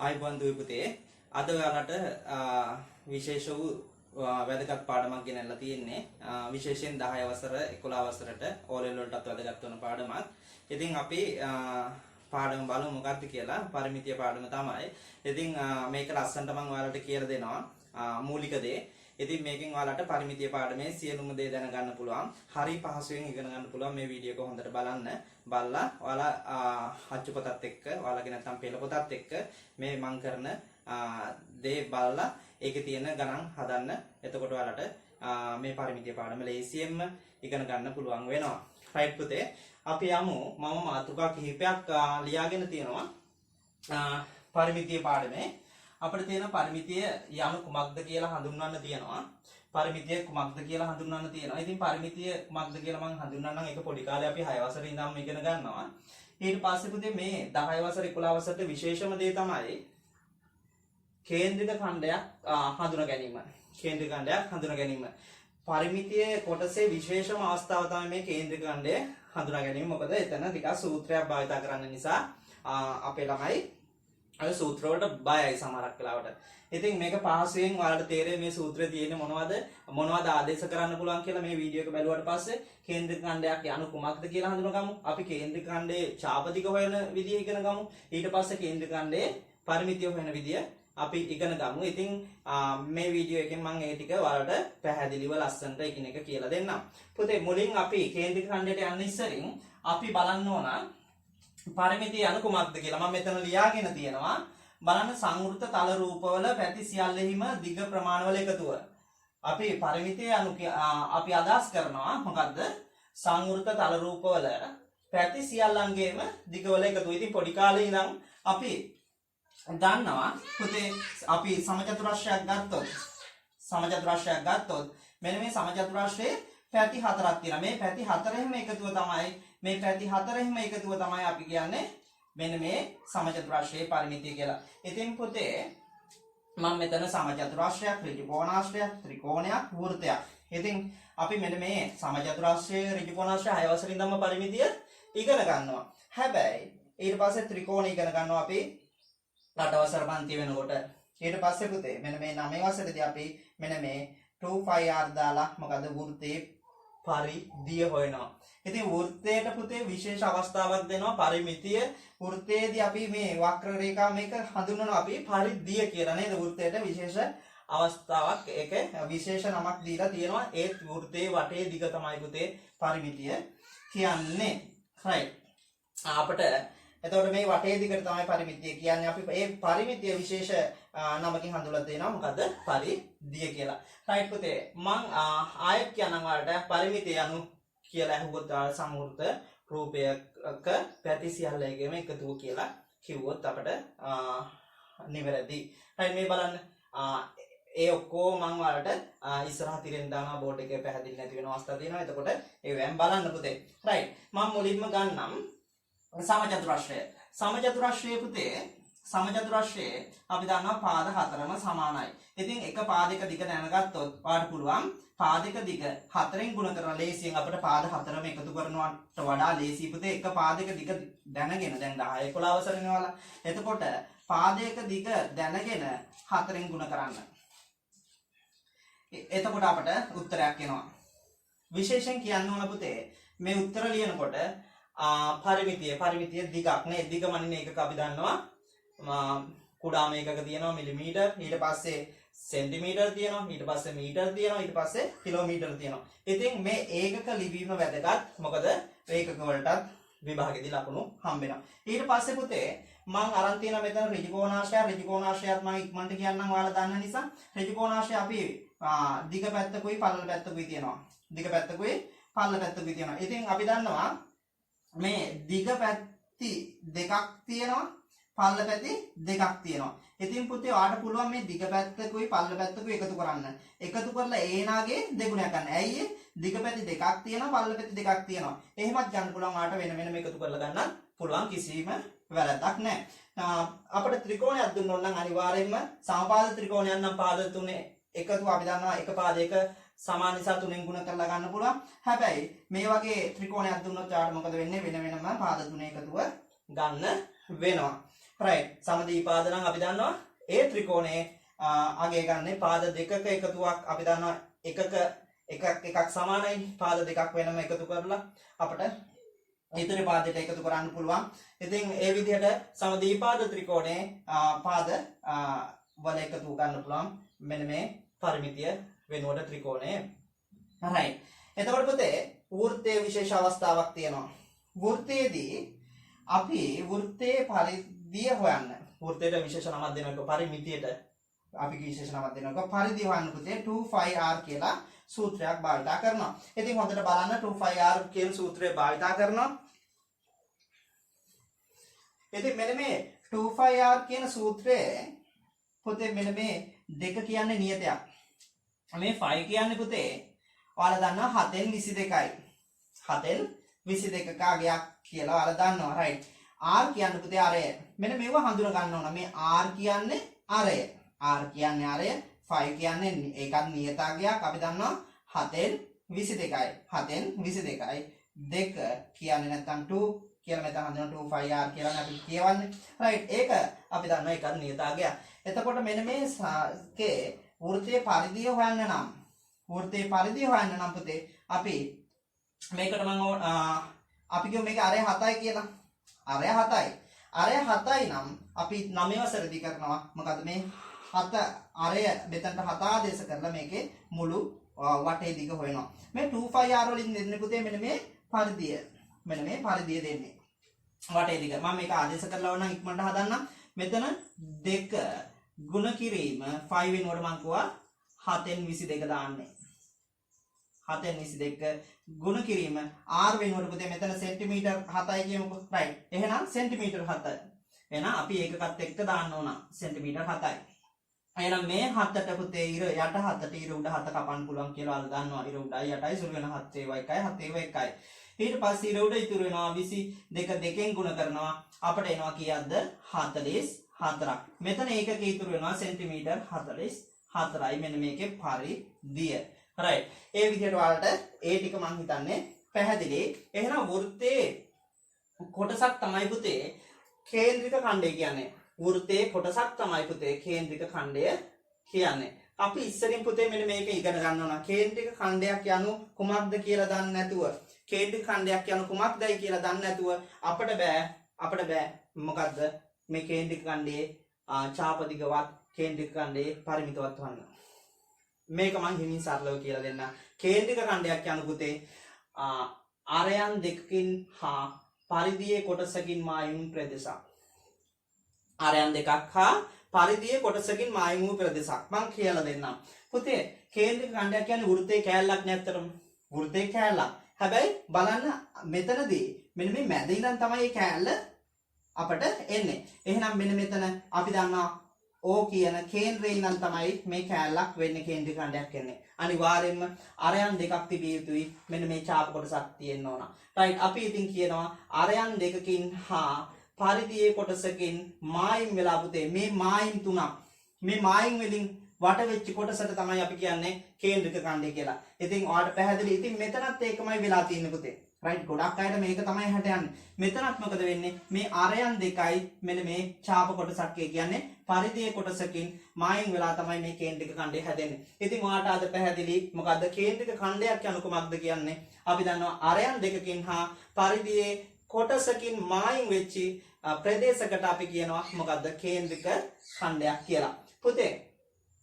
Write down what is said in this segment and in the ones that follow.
ආයිබෝන් දුවේ පුතේ අද ඔයාලට විශේෂ වූ වැදගත් පාඩමක් ගෙනල්ලා තියෙන්නේ විශේෂයෙන් 10 වසර 11 වසරට O level වලටත් වැදගත් වෙන පාඩමක්. ඉතින් අපි පාඩම බලමු මොකක්ද කියලා. පරිමිතිය පාඩම තමයි. ඉතින් මේක ලස්සනට මම ඔයාලට කියලා දෙනවා මූලික දේ. ඉතින් මේකෙන් ඔයාලට පරිමිතිය පාඩමේ සියලුම දේ දැනගන්න පුළුවන්. හරි පහසුවෙන් ඉගෙන ගන්න පුළුවන් මේ වීඩියෝ එක හොඳට බලන්න. බලලා ඔයාලා අච්චු පොතත් එක්ක ඔයාලගේ නැත්නම් පෙළ පොතත් එක්ක මේ මම කරන දේ බලලා ඒකේ තියෙන ගණන් හදන්න. එතකොට ඔයාලට මේ පරිමිතිය පාඩම ලේසියෙන්ම ඉගෙන ගන්න පුළුවන් වෙනවා. රයිට් පුතේ. අපි යමු. මම මාතෘකා කිහිපයක් ලියාගෙන තියෙනවා. පරිමිතිය පාඩමේ අපිට තියෙන පරිමිතිය යනු කුමක්ද කියලා හඳුන්වන්න තියෙනවා. පරිමිතිය කුමක්ද කියලා හඳුන්වන්න තියෙනවා. ඉතින් පරිමිතිය කුමක්ද කියලා මම හඳුන්වන්නම්. ඒක පොඩි කාලේ අපි 6 වසරේ ඉඳන්ම ඉගෙන ගන්නවා. ඊට පස්සේ පුතේ මේ 10 වසර 11 වසරට විශේෂම දේ තමයි කේන්ද්‍රික ඛණ්ඩයක් හඳුනා ගැනීම. කේන්ද්‍රික ඛණ්ඩයක් හඳුනා ගැනීම. පරිමිතියේ කොටසේ විශේෂම අවස්ථාව තමයි මේ කේන්ද්‍රික ඛණ්ඩය හඳුනා ගැනීම. මොකද එතන ටිකක් සූත්‍රයක් භාවිත කරන්න නිසා අපේ ළමයි අර සූත්‍ර වලට බයයි සමහරක් වෙලාවට. ඉතින් මේක පහසුවෙන් ඔයාලට තේරෙන්නේ මේ සූත්‍රයේ තියෙන්නේ මොනවද ආදේශ කරන්න පුළුවන් කියලා මේ වීඩියෝ එක බැලුවාට පස්සේ කේන්ද්‍රික ඛණ්ඩයක් යනු කුමක්ද කියලා හඳුනගමු. අපි කේන්ද්‍රික ඛණ්ඩයේ ඡාපතික හොයන විදිය ඉගෙන ගමු. ඊට පස්සේ කේන්ද්‍රික ඛණ්ඩයේ පරිමිතිය හොයන විදිය අපි ඉගෙන ගමු. ඉතින් මේ වීඩියෝ එකෙන් මම ඒ ටික ඔයාලට පැහැදිලිව ලස්සනට එකිනෙක කියලා දෙන්නම්. පුතේ මුලින් අපි කේන්ද්‍රික ඛණ්ඩයට යන්න ඉස්සරින් අපි බලන්න ඕන පරිමිතිය යනු කුමක්ද කියලා. මම මෙතන ලියාගෙන තියෙනවා. බලන්න සංවෘත තල රූපවල පැති සියල්ලෙහිම දිග ප්‍රමාණවල එකතුව. අපි පරිමිතිය යනු අපි අදහස් කරනවා මොකද්ද? සංවෘත තල රූපවල පැති සියල්ලන්ගේම දිගවල එකතුව. ඉතින් පොඩි කාලේ ඉඳන් අපි දන්නවා පුතේ අපි සමචතුරස්‍රයක් ගත්තොත් මෙන්න මේ සමචතුරස්‍රයේ පැති හතරක් තියෙනවා. මේ පැති හතරෙහිම එකතුව තමයි අපි කියන්නේ මෙන්න මේ සමචතුරස්‍රයේ පරිමිතිය කියලා. ඉතින් පුතේ මම මෙතන සමචතුරස්‍රයක්, ඍජුකෝණාශ්‍රයක්, ත්‍රිකෝණයක්, වෘත්තයක්. ඉතින් අපි මෙන්න මේ සමචතුරස්‍රය, ඍජුකෝණාශ්‍රය 6 වසරේ ඉඳන්ම පරිමිතිය ඉගෙන ගන්නවා. හැබැයි ඊට පස්සේ ත්‍රිකෝණ ඉගෙන ගන්නවා අපි 8 වසර පන්ති වෙනකොට. ඊට පස්සේ පුතේ මෙන්න මේ 9 වසරේදී අපි මෙන්න මේ 2πr දාලා මොකද වෘත්තයේ පරිධිය හොයනවා. ඉතින් වෘත්තයට පුතේ විශේෂ අවස්ථාවක් දෙනවා පරිමිතිය. වෘත්තයේදී අපි මේ වක්‍ර රේඛා මේක හඳුන්වනවා අපි පරිධිය කියලා නේද? වෘත්තයට විශේෂ අවස්ථාවක් ඒක විශේෂ නමක් දීලා තියෙනවා. ඒ වෘත්තයේ වටේ දිග තමයි පුතේ පරිමිතිය කියන්නේ. right. අපිට එතකොට මේ වටේ දිගට තමයි පරිමිතිය කියන්නේ. අපි මේ පරිමිතිය විශේෂ නමකින් හඳුන්වලා දෙනවා. මොකද පරිධිය කියලා. right පුතේ මම ආයෙත් කියනවා වලට පරිමිතිය යනු කියලා අහුවොත් සමෘත රූපයක පැති සියල්ලේගෙම එකතුව කියලා කිව්වොත් අපිට නිවැරදි. right මේ බලන්න ඒ ඔක්කොම මම වලට ඉස්සරහ තිරෙන් දානවා බෝඩ් එකේ පැහැදිලි නැති වෙන අවස්ථා තියෙනවා. එතකොට ඒවෙන් බලන්න පුතේ. right මම මුලින්ම ගන්නම් සමචතුරස්‍රය පුතේ. සමචතුරස්‍රයේ අපි දන්නවා පාද හතරම සමානයි. ඉතින් එක පාදයක දිග දැනගත්තොත් ඔයාලට පුළුවන් පාදයක දිග 4න් ගුණ කරන ලේසියෙන් අපිට පාද හතරම එකතු කරනවට වඩා ලේසි පුතේ එක පාදයක දිග දැනගෙන දැන් 10 11 වසරේනේ ඔයාලා. එතකොට පාදයක දිග දැනගෙන 4න් ගුණ කරන්න. එතකොට අපිට උත්තරයක් එනවා. විශේෂයෙන් කියන්න ඕන පුතේ මේ උත්තර ලියනකොට පරිමිතිය දිගක් නේ. දිග මනින එකක අපි දන්නවා කුඩාම එකක තියෙනවා මිලිමීටර්, ඊට පස්සේ සෙන්ටිමීටර් තියෙනවා, ඊට පස්සේ මීටර් තියෙනවා, ඊට පස්සේ කිලෝමීටර් තියෙනවා. ඉතින් මේ ඒකක ලිවීම වැදගත්. මොකද ඒකක වලටත් විභාගෙදී ලකුණු හම්බ වෙනවා. ඊට පස්සේ පුතේ මම අරන් තියෙනවා මෙතන ඍජුකෝණාශ්‍රයත් මම ඉක්මනට කියන්නම් ඔයාලා දන්න නිසා. ඍජුකෝණාශ්‍රය අපි දිග පැත්තකුයි පළල පැත්තකුයි තියෙනවා. ඉතින් අපි දන්නවා මේ දිග පැති දෙකක් තියෙනවා, පළල පැති දෙකක් තියෙනවා. ඉතින් පුතේ ඔයාලට පුළුවන් මේ දිග පැත්තකුයි පළල පැත්තකුයි එකතු කරන්න. එකතු කරලා ඒනාගේ දෙගුණයක් ගන්න. ඇයි ඒ? දිග පැති දෙකක් තියෙනවා, පළල පැති දෙකක් තියෙනවා. එහෙමත් ගන්න පුළුවන් ඔයාලට වෙන එකතු කරලා ගන්නත් පුළුවන්. කිසිම වැරද්දක් නැහැ. අපිට ත්‍රිකෝණයක් දුන්නොත් නම් අනිවාර්යයෙන්ම සමපාද ත්‍රිකෝණයක් නම් පාද තුනේ එකතු අපි දන්නවා එක පාදයක සමාන නිසා 3න් ගුණ කරලා ගන්න පුළුවන්. හැබැයි මේ වගේ ත්‍රිකෝණයක් දුන්නොත් ඔයාලට මොකද වෙන්නේ? වෙන වෙනම පාද තුනේ එකතුව ගන්න වෙනවා. right සමදීපාද නම් අපි දන්නවා ඒ ත්‍රිකෝණයේ අගය ගන්න පාද දෙකක එකතුවක් අපි දන්නවා එකක් සමානයි පාද දෙකක් වෙනම එකතු කරලා අපිට ඊතර පාදයට එකතු කරන්න පුළුවන්. ඉතින් ඒ විදිහට සමදීපාද ත්‍රිකෝණයේ පාද වල එකතු ගන්න පුළුවන් මෙන්න මේ පරිමිතිය වෙනුවට ත්‍රිකෝණයේ. right එතකොට පුතේ වෘත්තයේ විශේෂ අවස්ථාවක් තියෙනවා. වෘත්තයේදී අපි වෘත්තයේ පරිධිය හොයන්න. වෘත්තයට විශේෂ නමක් දෙනවා පරිමිතියට අපි විශේෂ නමක් දෙනවා පරිධිය හොයන්න පුතේ 2πr කියලා සූත්‍රයක් භාවිතා කරනවා. ඉතින් හොඳට බලන්න 2πr කියන සූත්‍රය භාවිතා කරනවා. ඉතින් මෙන්න මේ 2πr කියන සූත්‍රයේ පුතේ මෙන්න මේ දෙක කියන්නේ නියතයක්. මේ 5 කියන්නේ පුතේ ඔයාලා දන්නවා 7න් 22යි. 7න් 22ක අගයක් කියලා ඔයාලා දන්නවා. right r කියන්නේ පුතේ අරය. මෙන්න මේව හඳුන ගන්න ඕන. මේ r කියන්නේ අරය. r කියන්නේ අරය. 5 කියන්නේ ඒකත් නියත අගයක්. අපි දන්නවා 7න් 22යි. 7න් 22යි. 2 කියන්නේ නැත්නම් 2 කියලා මෙතන හඳුනන 2πr කියලා අපි කියවන්නේ. right ඒක අපි දන්නවා ඒකත් නියත අගයක්. එතකොට මෙන්න මේකේ වෘත්තයේ පරිධිය හොයන්න නම් වෘත්තයේ පරිධිය හොයන්න නම් පුතේ අපි මේකට මම අපි කියමු මේක අරය 7යි කියලා. අරය 7යි. අරය 7යි නම් අපි 9 වසරදී කරනවා. මොකද මේ 7 අරය මෙතනට 7 ආදේශ කරලා මේකේ මුළු වටේ දිග හොයනවා. මේ 2πr වලින් දෙන්නේ පුතේ මෙන්න මේ පරිධිය. මෙන්න මේ පරිධිය දෙන්නේ. වටේ දිග. මම මේක ආදේශ කරලා වුණා ඉක්මනට හදන්න. මෙතන 2 ගුණ කිරීම 5 වෙනකොට මම කිව්වා 7න් 22 දාන්නේ. 7න් 22 ගුණ කිරීම r වෙනකොට පුතේ මෙතන සෙන්ටිමීටර් 7යි කියමුකෝ. right. එහෙනම් සෙන්ටිමීටර් 7. එහෙනම් අපි ඒකකත් එක්ක දාන්න ඕන සෙන්ටිමීටර් 7යි. එහෙනම් මේ 7ට පුතේ ඉර යට 7ට ඉර උඩ 7 කපන්න පුළුවන් කියලා ඔයාලා දන්නවා. ඉර උඩයි යටයි සුළු වෙන 7 ඒවා එකයි 7 ඒවා එකයි. ඊට පස්සේ ඉර උඩ ඉතුරු වෙනවා 22 දෙකෙන් ගුණ කරනවා අපිට එනවා කීයක්ද 44ක්. මෙතන ඒකක ඉතුරු වෙනවා සෙන්ටිමීටර් 44යි. මෙන්න මේකේ පරිධිය. right ඒ විදිහට ඔයාලට ඒ ටික මම හිතන්නේ පැහැදිලි. එහෙනම් වෘත්තයේ කොටසක් තමයි පුතේ කේන්ද්‍රික ඛණ්ඩය කියන්නේ. වෘත්තයේ කොටසක් තමයි පුතේ කේන්ද්‍රික ඛණ්ඩය කියන්නේ. අපි ඉස්සරින් පුතේ මෙන්න මේක ඉගෙන ගන්න ඕන. කේන්ද්‍රික ඛණ්ඩයක් යනු කුමක්ද කියලා දන්නේ නැතුව කේන්ද්‍රික ඛණ්ඩයක් යනු කුමක්දයි කියලා දන්නේ නැතුව අපිට බෑ මොකද්ද මේ කේන්ද්‍රික ඛණ්ඩයේ ඡාපදිගවත් කේන්ද්‍රික ඛණ්ඩයේ පරිමිතවත් වන්න. මේක මම හිමින් සරලව කියලා දෙන්න. කේන්ද්‍රික ඛණ්ඩයක් යනු පුතේ ආරයන් දෙකකින් හා පරිධියේ කොටසකින් මායිම් ප්‍රදේශයක්. ආරයන් දෙකක් හා පරිධියේ කොටසකින් මායිම් වූ ප්‍රදේශයක් මම කියලා දෙන්නම්. පුතේ කේන්ද්‍රික ඛණ්ඩයක් කියන්නේ වෘත්තයේ කෑල්ලක් නැත්තරම. වෘත්තයේ කෑල්ලක්. හැබැයි බලන්න මෙතනදී මෙන්න මේ මැද ඉඳන් තමයි මේ කෑල්ල අපට එන්නේ. එහෙනම් මෙන්න මෙතන අපි දන්නවා O කියන කේන්ද්‍රයේ ඉඳන් තමයි මේ කෑල්ලක් වෙන්නේ කේන්ද්‍රික ඛණ්ඩයක් එන්නේ. අනිවාර්යෙන්ම අරයන් දෙකක් තිබිය යුතුයි. මෙන්න මේ ඡාප කොටසක් තියෙන්න ඕන. right අපි ඉතින් කියනවා අරයන් දෙකකින් හා පරිධියේ කොටසකින් මායිම් වෙලා පුතේ මේ මායිම් තුනක් මේ මායිම් වලින් වට වෙච්ච කොටසට තමයි අපි කියන්නේ කේන්ද්‍රික ඛණ්ඩය කියලා. ඉතින් ඔයාලට පැහැදිලි. ඉතින් මෙතනත් ඒකමයි වෙලා තියෙන්නේ පුතේ. right ගොඩක් අයට මේක තමයි හැට යන්නේ. මෙතනත් මොකද වෙන්නේ? මේ අරයන් දෙකයි මෙන්න මේ ඡාප කොටසක් කියන්නේ පරිධියේ කොටසකින් මායිම් වෙලා තමයි මේ කේන්ද්‍රික ඛණ්ඩය හැදෙන්නේ. ඉතින් ඔයාලට අද පැහැදිලි මොකද්ද කේන්ද්‍රික ඛණ්ඩයක් යනු කොමක්ද කියන්නේ? අපි දන්නවා අරයන් දෙකකින් හා පරිධියේ කොටසකින් මායිම් වෙච්ච ප්‍රදේශයකට අපි කියනවා මොකද්ද කේන්ද්‍රික ඛණ්ඩයක් කියලා. පුතේ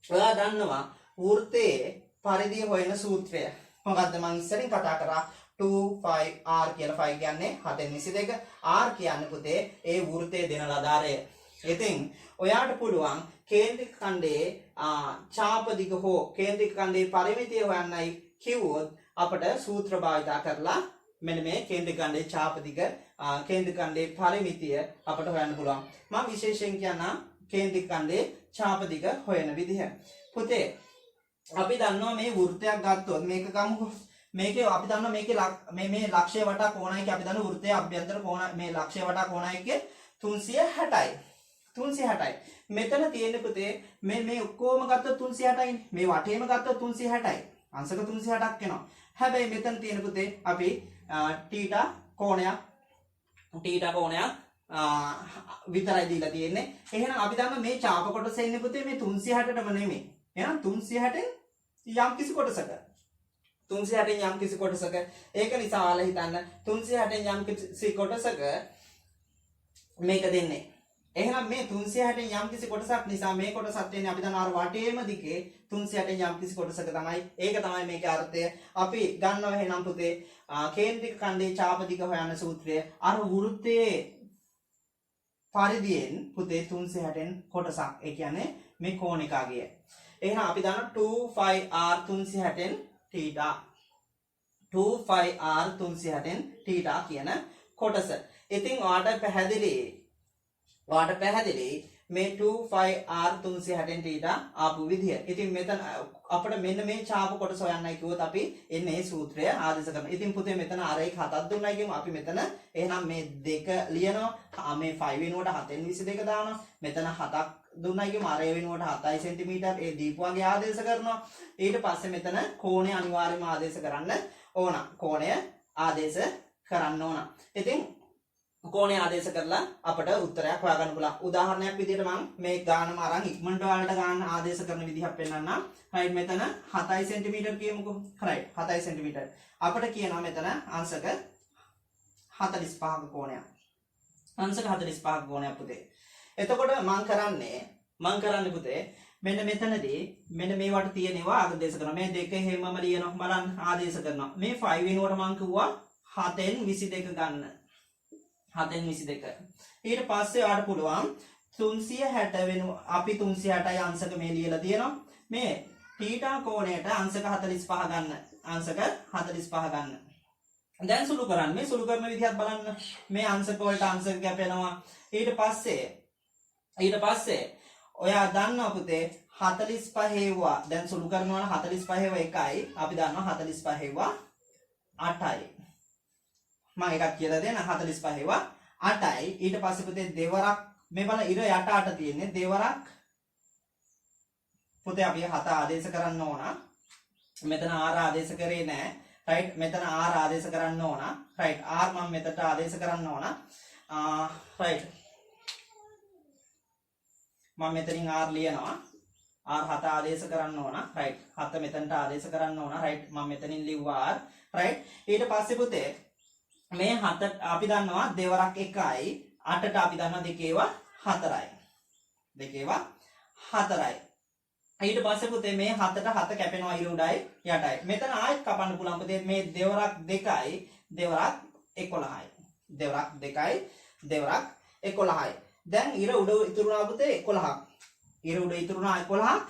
ඔයා දන්නවා වෘත්තයේ පරිධිය හොයන සූත්‍රය. මොකද්ද මම ඉස්සරින් කතා කරා 2πr කියලා 5 කියන්නේ 7න් 22 r කියන්නේ පුතේ ඒ වෘත්තයේ දෙන ලදාරය. ඉතින් ඔයාට පුළුවන් කේන්ද්‍රික ඛණ්ඩයේ ඡාප දිග හෝ කේන්ද්‍රික ඛණ්ඩයේ පරිමිතිය හොයන්නයි කිව්වොත් අපට සූත්‍ර භාවිතා කරලා මෙන්න මේ කේන්ද්‍රික ඛණ්ඩයේ ඡාප දිග කේන්ද්‍රික ඛණ්ඩයේ පරිමිතිය අපට හොයන්න පුළුවන්. මම විශේෂයෙන් කියනවා කේන්ද්‍රික ඛණ්ඩයේ ඡාප දිග හොයන විදිහ. පුතේ අපි දන්නවා මේ වෘත්තයක් ගත්තොත් මේක ගමුකෝ. මේකේ අපි දන්නවා මේකේ මේ ලක්ෂය වටා කෝණයක අපි දන්නවා වෘත්තයේ අභ්‍යන්තර කෝණ මේ ලක්ෂය වටා කෝණයක 360යි. 360යි. මෙතන තියෙන පුතේ මේ ඔක්කොම ගත්තොත් 360යි. මේ වටේම ගත්තොත් 360යි. අංශක 360ක් එනවා. හැබැයි මෙතන තියෙන පුතේ අපි θ කෝණයක් විතරයි දීලා තියෙන්නේ. එහෙනම් අපි දන්නවා මේ ඡාප කොටස ඉන්නේ පුතේ මේ 360ටම නෙමෙයි. එහෙනම් 360න් යම් කිසි කොටසක 360න් යම් කිසි කොටසක ඒක නිසා ඔයාලා හිතන්න 360න් යම් කිසි කොටසක මේක දෙන්නේ. එහෙනම් මේ 360න් යම් කිසි කොටසක් නිසා මේ කොටසත් වෙන්නේ අපි දන්නවා අර වටේම දිගේ 360න් යම් කිසි කොටසක තමයි. ඒක තමයි මේකේ අර්ථය. අපි ගන්නවා එහෙනම් පුතේ කේන්ද්‍රික ඛණ්ඩයේ ඡාප දිග හොයන සූත්‍රය අර වෘත්තයේ පරිදියෙන් පුතේ 360න් කොටසක්. ඒ කියන්නේ මේ කෝණිකාගය. එහෙනම් අපි දන්නවා 2πr 360න් θ 2πr 360න් θ කියන කොටස. ඉතින් ඔයාට පැහැදිලි මේ 2πr 360න් θ ආපු විදිය. ඉතින් මෙතන අපිට මෙන්න මේ ඡාප කොටස හොයන්නයි කිව්වොත් අපි එන්නේ මේ සූත්‍රය ආදේශ කරනවා. ඉතින් පුතේ මෙතන අර එක හතක් දුන්නයි කියමු. අපි මෙතන එහෙනම් මේ දෙක ලියනවා. මේ 5 වෙනුවට 7න් 22 දානවා. මෙතන 7ක් දුන්නයි කියමු. අර වෙනුවට 7 cm ඒ දීපුවාගේ ආදේශ කරනවා. ඊට පස්සේ මෙතන කෝණය අනිවාර්යයෙන්ම ආදේශ කරන්න ඕන. කෝණය ආදේශ කරන්න ඕන. ඉතින් කෝණය ආදේශ කරලා අපට උත්තරයක් හොයාගන්න පුළුවන්. උදාහරණයක් විදිහට මම මේ ගානම අරන් ඉක්මනට ඔයාලට ගන්න ආදේශ කරන විදිහක් පෙන්නන්නම්. රයිට් මෙතන 7 cm කියමුකෝ. Right 7 cm. අපිට කියනවා මෙතන අංශක 45ක කෝණයක්. අංශක 45ක කෝණයක් පුතේ. එතකොට මම කරන්නේ පුතේ මෙන්න මෙතනදී මෙන්න මේවට තියෙනවා ආදේශ කරනවා. මේ දෙක හැමම ලියනවා බලන්න ආදේශ කරනවා. මේ 5 වෙනුවට මම කිව්වා 7න් 22 ගන්න. 7න් 22. ඊට පස්සේ ඔයාලට පුළුවන් 360 වෙනු අපි 360යි අංශක මේ ලියලා තියෙනවා. මේ θ කෝණයට අංශක 45 ගන්න. අංශක 45 ගන්න. දැන් සුළු කරන්න. මේ සුළු කරන විදිහත් බලන්න. මේ අංශක වලට අංශක කැපෙනවා. ඊට පස්සේ ඔයා දන්නවා පුතේ 45 හේවුවා. දැන් සුළු කරනවා 45 හේව 1යි. අපි දන්නවා 45 හේවුවා 8යි. මම එකක් කියලා දෙන්න 45 හේවා 8යි. ඊට පස්සේ පුතේ දෙවරක් මේ බලන්න ඉර යට අට තියෙන්නේ දෙවරක් පුතේ අපි 7 ආදේශ කරන්න ඕන. මෙතන r ආදේශ කරේ නැහැ. රයිට් මෙතන r ආදේශ කරන්න ඕන. රයිට් r මම මෙතනට ආදේශ කරන්න ඕන. රයිට් මම මෙතනින් r ලියනවා. r 7 ආදේශ කරන්න ඕන. රයිට් 7 මෙතනට ආදේශ කරන්න ඕන. රයිට් මම මෙතනින් ලිව්වා r. රයිට් ඊට පස්සේ පුතේ මේ 7 අපි දන්නවා දෙවරක් 1යි 8ට අපි දන්නවා දෙකේවා 4යි. දෙකේවා 4යි. ඊට පස්සේ පුතේ මේ 7ට 7 කැපෙනවා ඉර උඩයි යටයි. මෙතන ආයෙත් කපන්න පුළුවන් පුතේ මේ දෙවරක් 2යි දෙවරක් 11යි. දෙවරක් 2යි දෙවරක් 11යි. දැන් ඉර උඩ ඉතුරුනා පුතේ 11ක්. ඉර උඩ ඉතුරුනා 11ක්.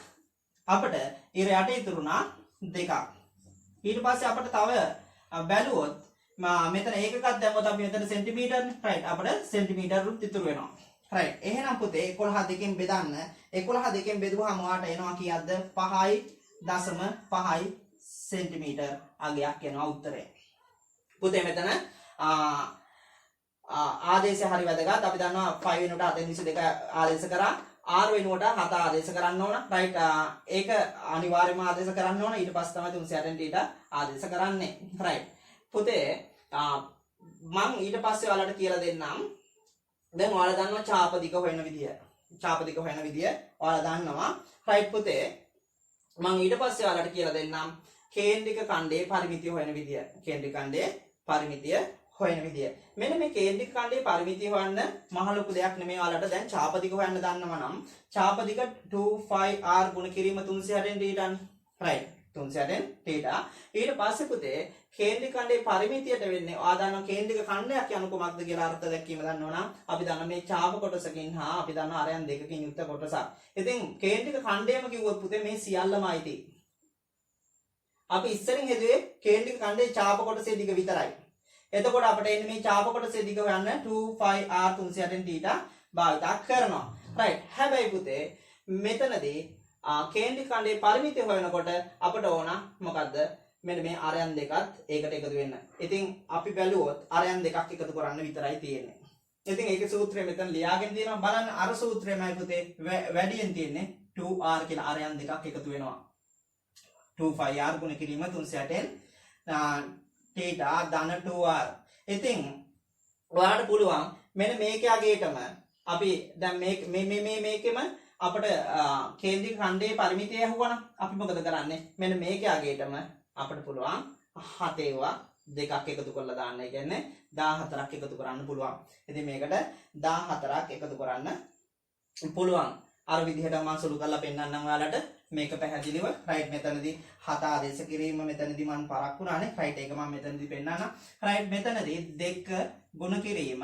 අපිට ඉර යට ඉතුරුනා 2ක්. ඊට පස්සේ අපිට තව බැලුවොත් මෙතන ඒකකක් දැම්මොත් අපි මෙතන සෙන්ටිමීටර්නේ. රයිට් අපිට සෙන්ටිමීටර් රුත් ඉතුරු වෙනවා. රයිට් එහෙනම් පුතේ 11 දෙකෙන් බෙදන්න. 11 දෙකෙන් බෙදුවාම ඔයාට එනවා කීයක්ද? 5.5 සෙන්ටිමීටර් අගයක් එනවා උත්තරේ. පුතේ මෙතන ආදේශය හරි වැදගත්. අපි දන්නවා 5 වෙනුවට 7 ආදේශ කරා. r වෙනුවට 7 ආදේශ කරන්න ඕන. රයිට් ඒක අනිවාර්යයෙන්ම ආදේශ කරන්න ඕන. ඊට පස්සේ තමයි 360ට ආදේශ කරන්නේ. රයිට් පුතේ මම ඊට පස්සේ ඔයාලට කියලා දෙන්නම්. දැන් ඔයාලා දන්නවා ඡාප දිග හොයන විදිය. ඡාප දිග හොයන විදිය ඔයාලා දන්නවා. රයිට් පුතේ මම ඊට පස්සේ ඔයාලට කියලා දෙන්නම් කේන්ද්‍රික ඛණ්ඩයේ පරිමිතිය හොයන විදිය. කේන්ද්‍රික ඛණ්ඩයේ පරිමිතිය හොයන විදිය. මෙන්න මේ කේන්ද්‍රික ඛණ්ඩයේ පරිමිතිය හොයන්න මහ ලොකු දෙයක් නෙමෙයි. ඔයාලට දැන් ඡාප දිග හොයන්න දන්නවා නම් ඡාප දිග 2πr ගුණ කිරීම 360න් θ. රයිට් 360න් θ. ඊට පස්සේ පුතේ කේන්ද්‍රික ඛණ්ඩයේ පරිමිතියට වෙන්නේ ආදාන කේන්ද්‍රික ඛණ්ඩයක් යනු කොමක්ද කියලා අර්ථ දැක්වීම දන්නවා නම් අපි දන්නවා මේ ඡාප කොටසකින් හා අපි දන්නවා ආරයන් දෙකකින් යුක්ත කොටසක්. ඉතින් කේන්ද්‍රික ඛණ්ඩයම කිව්වොත් පුතේ මේ සියල්ලම අයිති. අපි ඉස්සරින් හෙදුවේ කේන්ද්‍රික ඛණ්ඩයේ ඡාප කොටසේ දිග විතරයි. එතකොට අපිට එන්නේ මේ ඡාප කොටසේ දිග හොයන්න 2πr 360න් θ භාවිත කරනවා. රයිට් හැබැයි පුතේ මෙතනදී කේන්ද්‍රික ඛණ්ඩයේ පරිමිතිය හොයනකොට අපට ඕන මොකද්ද? මෙන්න මේ ආරයන් දෙකත් ඒකට එකතු වෙන්න. ඉතින් අපි බැලුවොත් ආරයන් දෙකක් එකතු කරන්න විතරයි තියෙන්නේ. ඉතින් ඒකේ සූත්‍රය මෙතන ලියාගෙන තියෙනවා. බලන්න අර සූත්‍රයමයි පුතේ වැඩියෙන් තියෙන්නේ 2r කියලා ආරයන් දෙකක් එකතු වෙනවා. 2πr ගුණ කිරීම 360න් θ ධන 2r. ඉතින් ඔයාලට පුළුවන් මෙන්න මේකේ අගේටම අපි දැන් මේකෙම අපිට කේන්ද්‍රික ඛණ්ඩයේ පරිමිතිය ඇහුවනම් අපි මොකද කරන්නේ? මෙන්න මේකේ අගේටම අපිට පුළුවන් 7 ඒවා දෙකක් එකතු කරලා දාන්න. ඒ කියන්නේ 14ක් එකතු කරන්න පුළුවන්. ඉතින් මේකට 14ක් එකතු කරන්න පුළුවන්. අර විදිහට මම සුළු කරලා පෙන්නන්නම් ඔයාලට. මේක පැහැදිලිව රයිට් මෙතනදී 7 ආදේශ කිරීම මෙතනදී මම පරක් වුණානේ. රයිට් එක මම මෙතනදී පෙන්නන්නම්. රයිට් මෙතනදී 2 ගුණ කිරීම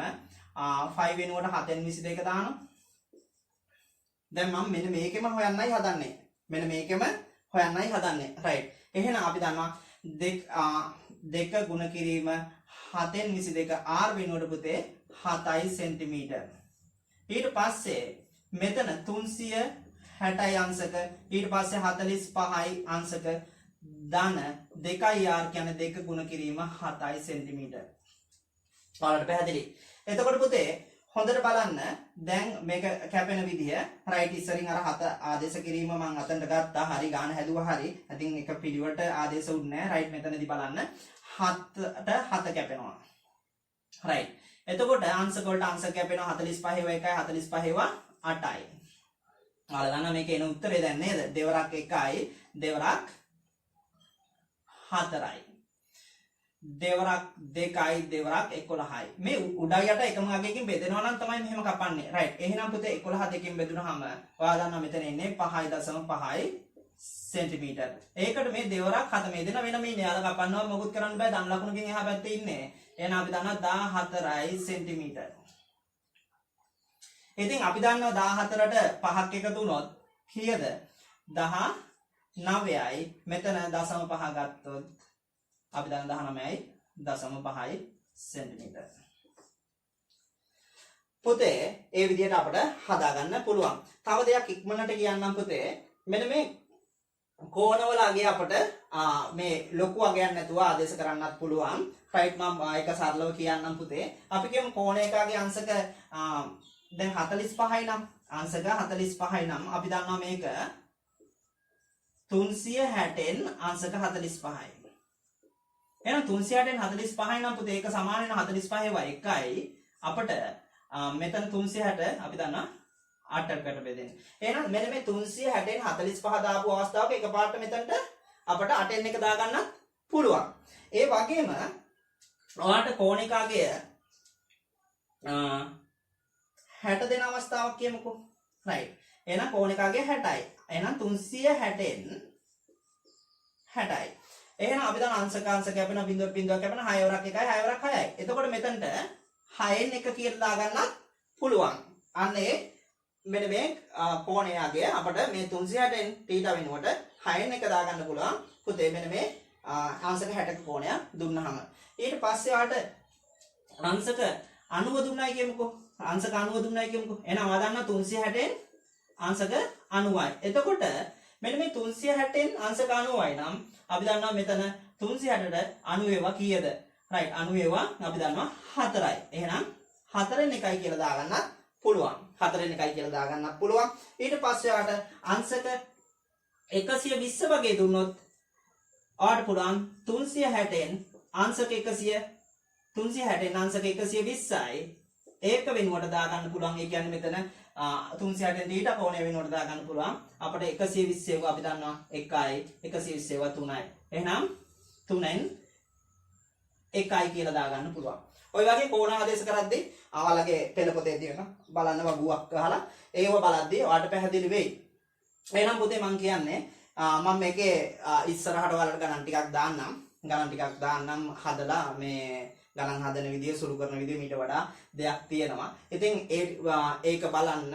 5 වෙනුවට 7න් 22 දානවා. දැන් මම මෙන්න මේකෙම හොයන්නයි හදන්නේ. මෙන්න මේකෙම හොයන්නයි හදන්නේ. රයිට්. එහෙනම් අපි දන්නවා 2 ගුණ කිරීම 7න් 22 r වෙනුවට පුතේ 7යි සෙන්ටිමීටර්. ඊට පස්සේ මෙතන 360යි අංශක, ඊට පස්සේ 45යි අංශක ධන 2යි r කියන්නේ 2 ගුණ කිරීම 7යි සෙන්ටිමීටර්. ඔයාලට පැහැදිලි? එතකොට පුතේ හොඳට බලන්න දැන් මේක කැපෙන විදිය රයිට් ඉස්සරින් අර 7 ආදේශ කිරීම මම අතන්ට ගත්තා. හරි ගාන හැදුවා හරි. ඉතින් එක පිළිවෙලට ආදේශ උන්නේ නැහැ. රයිට් මෙතනදී බලන්න 7ට 7 කැපෙනවා. රයිට්. එතකොට අංශක වලට අංශක කැපෙනවා 45 ඒවා 1යි 45 ඒවා 8යි. ඔයාලා දන්නා මේකේ එන උත්තරේ දැන් නේද? දෙවරක් 1යි දෙවරක් 4යි. දෙවරක් 2යි දෙවරක් 11යි. මේ උඩ යට එකම අගයකින් බෙදෙනවා නම් තමයි මෙහෙම කපන්නේ. රයිට්. එහෙනම් පුතේ 11 දෙකකින් බෙදුනහම ඔයාලා දන්නා මෙතන එන්නේ 5.5 සෙන්ටිමීටර්. ඒකට මේ දෙවරක් 7 මේ දෙන වෙනම ඉන්නේ. යාලා කපන්නව මොකුත් කරන්න බෑ. ධන ලකුණකින් එහා පැත්තේ ඉන්නේ. එහෙනම් අපි දන්නවා 14යි සෙන්ටිමීටර්. ඉතින් අපි දන්නවා 14ට 5ක් එකතු වුණොත් කීයද? 19යි. මෙතන 0.5 ගත්තොත් අපි දන්න 19.5 සෙන්ටිමීටර්. පුතේ ඒ විදිහට අපිට හදාගන්න පුළුවන්. තව දෙයක් ඉක්මනට කියන්නම් පුතේ. මෙන්න මේ කෝණවල අගය අපිට මේ ලොකු අගයක් නැතුව ආදේශ කරන්නත් පුළුවන්. රයිට් මම ඒක සරලව කියන්නම් පුතේ. අපි කියමු කෝණයකගේ අංශක දැන් 45යි නම් අංශක 45යි නම් අපි දන්නවා මේක 360න් අංශක 45යි. එහෙනම් 360න් 45යි නම් පුතේ ඒක සමාන වෙන 45 ඒවා 1යි. අපිට මෙතන 360 අපි දන්නා 8කට බෙදෙන්නේ. එහෙනම් මෙන්න මේ 360න් 45 දාපු අවස්ථාවක එකපාරට මෙතනට අපිට 8න් එක දාගන්නත් පුළුවන්. ඒ වගේම ඔයාලට කෝණිකාගය 60 දෙන අවස්ථාවක් කියමුකෝ. රයිට්. එහෙනම් කෝණිකාගය 60යි. එහෙනම් 360න් 60යි. එහෙනම් අපි දැන් අංශක කැපෙන බිඳුවක් කැපෙන 6 වරක් 1යි 6 වරක් 6යි. එතකොට මෙතනට 6න් 1 කියලා දාගන්නත් පුළුවන්. අන්න ඒ මෙන්න මේ කෝණයේ අගය අපිට මේ 360න් θ වෙනුවට 6න් 1 දාගන්න පුළුවන්. පුතේ මෙන්න මේ අංශක 60ක කෝණයක් දුන්නාම ඊට පස්සේ ආට අංශක 90 දුන්නයි කියමුකෝ. අංශක 90 දුන්නයි කියමුකෝ. එහෙනම් ආ දන්නා 360න් අංශක 90යි. එතකොට මෙන්න මේ 360න් අංශක 90යි නම් අපි දන්නවා මෙතන 360ට 90 ඒවා කීයද? රයිට් 90 ඒවා අපි දන්නවා 4යි. එහෙනම් 4න් 1යි කියලා දාගන්නත් පුළුවන්. 4න් 1යි කියලා දාගන්නත් පුළුවන්. ඊට පස්සේ ආට අංශක 120 වගේ දුන්නොත් ආට පුළුවන් 360න් අංශක 100 360න් අංශක 120යි ඒක වෙනුවට දාගන්න පුළුවන්. ඒ කියන්නේ මෙතන 360න් ඊට කෝණය වෙනුවට දාගන්න පුළුවන්. අපිට 120 ඒවා අපි දන්නවා 1යි 120 ඒවා 3යි. එහෙනම් 3න් 1යි කියලා දාගන්න පුළුවන්. ඔය වගේ කෝණ ආදේශ කරද්දී ආවලගේ පෙළ පොතේ තියෙන බලන්න වගුවක් ගහලා ඒව බලද්දී ඔයාලට පැහැදිලි වෙයි. එහෙනම් පුතේ මම කියන්නේ මම මේකේ ඉස්සරහට ඔයාලට ගණන් ටිකක් දාන්නම් හදලා මේ ගණන් හදන විදිය සුළු කරන විදිය මීට වඩා දෙයක් තියෙනවා. ඉතින් ඒක බලන්න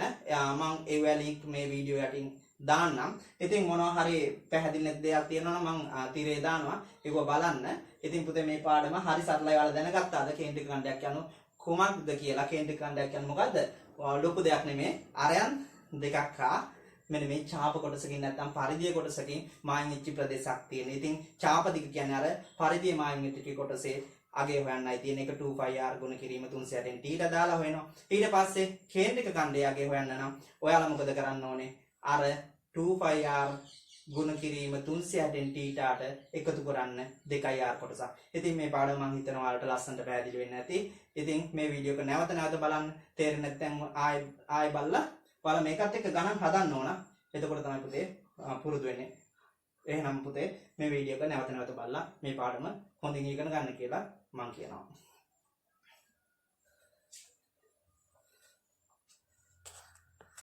මම ඒ ලින්ක් මේ වීඩියෝ යටින් දාන්නම්. ඉතින් මොනවා හරි පැහැදිලි නැති දෙයක් තියෙනවා නම් මම තිරේ දානවා. ඒක බලන්න. ඉතින් පුතේ මේ පාඩම හරි සරලයි. ඔයාලා දැනගත්තාද කේන්ද්‍රික ඛණ්ඩයක් කියන්නේ කුමක්ද කියලා? කේන්ද්‍රික ඛණ්ඩයක් කියන්නේ මොකද්ද? ලොකු දෙයක් නෙමෙයි. අරයන් දෙකක් හා මෙන්න මේ ඡාප කොටසකින් නැත්නම් පරිධිය කොටසකින් මායිම් වෙච්ච ප්‍රදේශයක් තියෙන. ඉතින් ඡාප දිග කියන්නේ අර පරිධිය මායිම් වෙච්ච කොටසේ අගේ හොයන්නයි තියෙන එක 2πr ගුණ කිරීම 360න් t දාලා හොයනවා. ඊට පස්සේ කේන්ද්‍රික ඛණ්ඩයේ අගේ හොයන්න නම් ඔයාලා මොකද කරන්න ඕනේ? අර 2πr ගුණ කිරීම 360න් තීටාට එකතු කරන්න 2r කොටසක්. ඉතින් මේ පාඩම මම හිතනවා ඔයාලට ලස්සනට පැහැදිලි වෙන්න ඇති. ඉතින් මේ වීඩියෝ එක නැවත නැවත බලන්න. තේරෙන්නේ නැත්නම් ආයෙ බලලා ඔයාලා මේකත් එක්ක ගණන් හදන්න ඕන. එතකොට තමයි පුතේ පුරුදු වෙන්නේ. එහෙනම් පුතේ මේ වීඩියෝ එක නැවත නැවත බලලා මේ පාඩම හොඳින් ඉගෙන ගන්න කියලා මම කියනවා.